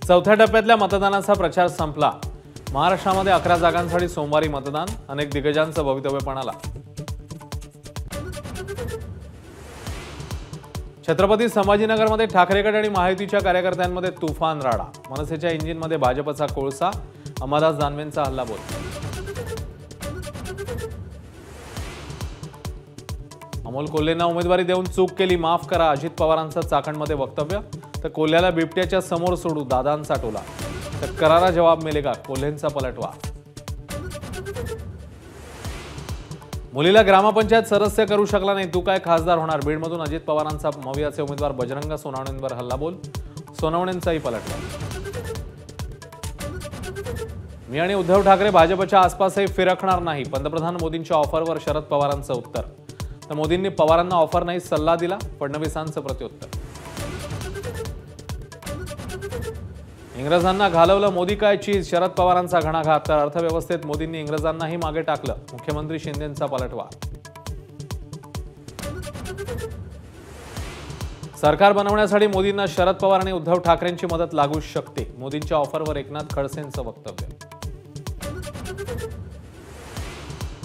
चौथ्या टप्प्यातल्या मतदानाचा प्रचार संपला। महाराष्ट्रामध्ये 11 जागांसाठी सोमवारी मतदान। अनेक दिग्गजांचं भवितव्य पणाला। छत्रपती संभाजीनगरमध्ये ठाकरेगड आणि महायुतीच्या कार्यकर्त्यांमध्ये तुफान राडा। मनसेच्या इंजिनमध्ये भाजपचा कोळसा। अंबादास दानवेंचा हल्लाबोल। अमोल कोल्हेंना उमेदवारी देऊन चूक केली, माफ करा। अजित पवारांचं चाकणमध्ये वक्तव्य। तर कोल्ह्याला बिबट्याच्या समोर सोडू, दादांचा टोला। तर करारा जवाब मिलेगा, कोल्हेंचा पलटवा। मुलीला ग्रामपंचायत सदस्य करू शकला नाही, तू काय खासदार होणार। बीडमधून अजित पवारांचा मवियाचे उमेदवार बजरंग सोनवणेंवर हल्लाबोल। सोनवणेंचाही पलटवा। मी आणि उद्धव ठाकरे भाजपच्या आसपासही फिरकणार नाही, पंतप्रधान मोदींच्या ऑफरवर शरद पवारांचं उत्तर। तर मोदींनी पवारांना ऑफर नाही सल्ला दिला, फडणवीसांचं प्रत्युत्तर। इंग्रजांना घालवलं मोदी काय चीज, शरद पवारांचा घणाघात। तर अर्थव्यवस्थेत मोदींनी इंग्रजांनाही मागे टाकलं, मुख्यमंत्री शिंदेंचा पलटवार। सरकार बनवण्यासाठी मोदींना शरद पवार आणि उद्धव ठाकरेंची मदत लागू शकते, मोदींच्या ऑफरवर एकनाथ खडसेंचं वक्तव्य।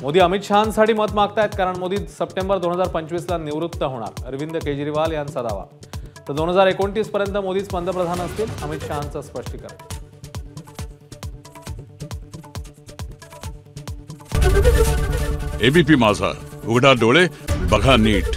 मोदी अमित शहांसाठी मत मागतायत, कारण मोदी सप्टेंबर 2025ला निवृत्त होणार, अरविंद केजरीवाल यांचा दावा। तर 2029 पर्यंत मोदीच पंतप्रधान असतील, अमित शहांचं स्पष्टीकरण। एबीपी माझा, उघडा डोळे बघा नीट।